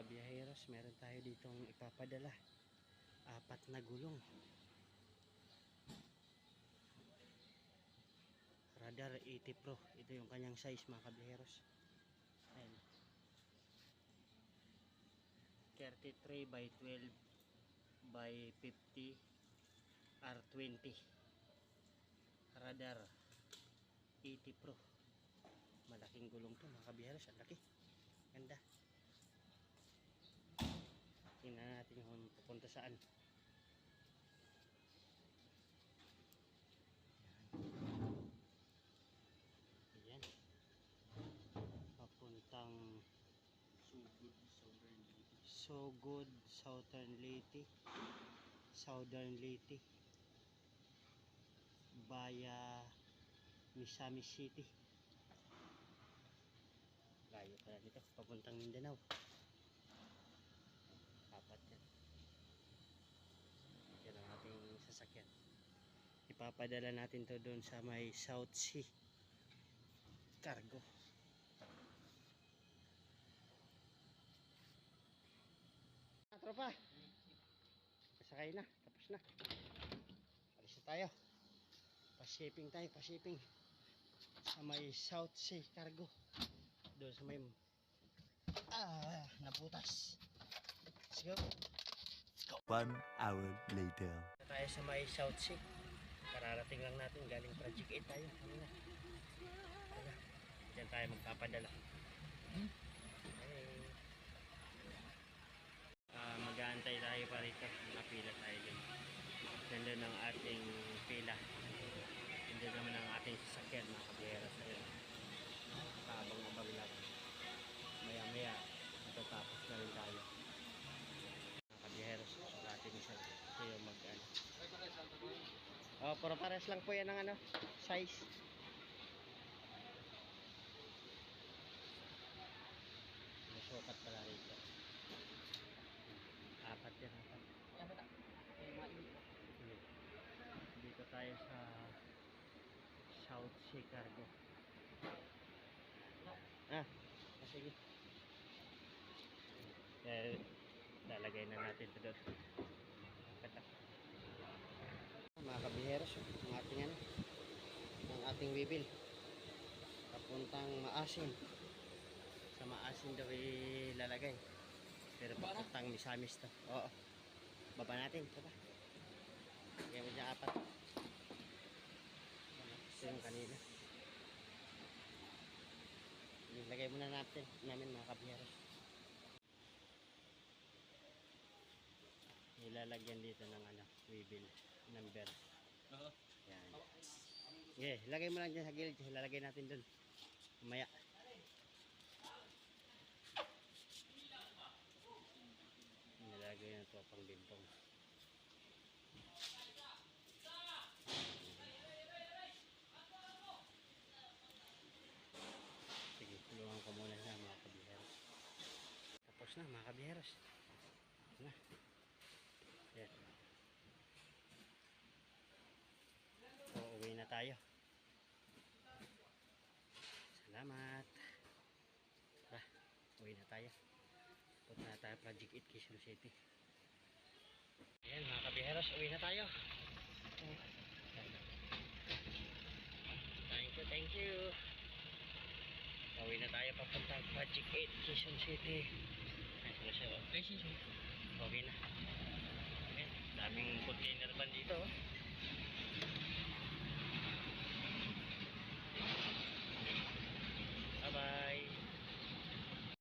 kabiyaheros, meron tayo ditong ipapadala. 4 na gulong. Radar 80 Pro. Ito yung kanyang size mga kabiyaheros. Ayan. 33 by 12 by 50 R20. Radar 80 Pro. Malaking gulong to mga kabiyaheros. Ang laki. Ganda. Tingnan natin kung pupunta saan. Ayan. Papuntang Sogod, Southern Leyte. Southern Leyte. Via Misamis City. Layo pala dito. Papuntang Mindanao. 4 yan. Yan ang ating sasakyan. Ipapadala natin to doon sa may South Sea Cargo. Tropa, pasakay na, tapos na. Alis na tayo. Pa-shipping tayo, pa-shipping sa may South Sea Cargo. Doon sa may naputas. Let's go. 1 hour later. Tayo sa may South Sea. Kararating lang natin, galing Project 8 tayo. Wala. Diyan tayo magpapadala. Okay. Mag-aantay tayo pa rito. Napila tayo din. Nandun ang ating pila. Nandun naman ang ating sasakyan, mga kabiyeros. Abang-abang lang. Maya-maya matatapos na rin tayo. Kabiyeros, ating isa. Ito yung mag-ano. Puro pares lang po yan ng ano, size. Masukat pala rito. 4 yan, 4. Dito tayo sa South Sea Cargo. Sige. Lalagay na natin ito doon. Mga kabiyeros, ang ating ano, ang ating wibil papuntang Maasin. Sa Maasin daw ilalagay, pero papuntang Misamis to. Oo, baba natin ito ba? Kaya mo dyan 4. Ito yung kanina. Ilagay muna namin mga kabiyeros. Ilalagyan dito ng ano, wibil number. Yan. Okay, ilagay mo lang dyan sa gilid. Ilalagay natin dun mamaya. Ilalagay na ito pang bintong. Sige, tulungan ko muna na mga kabiyeros. Tapos na mga kabiyeros. Na. Yan. Uwi na tayo. Salamat. Tara, uwi na tayo. Punta na tayo Project 8 Quezon City. Ayan mga kabiyeros, uwi na tayo. Thank you. Uwi na tayo papunta Project 8 Quezon City. Ay, sila. Uwi na. Daming container ban dito.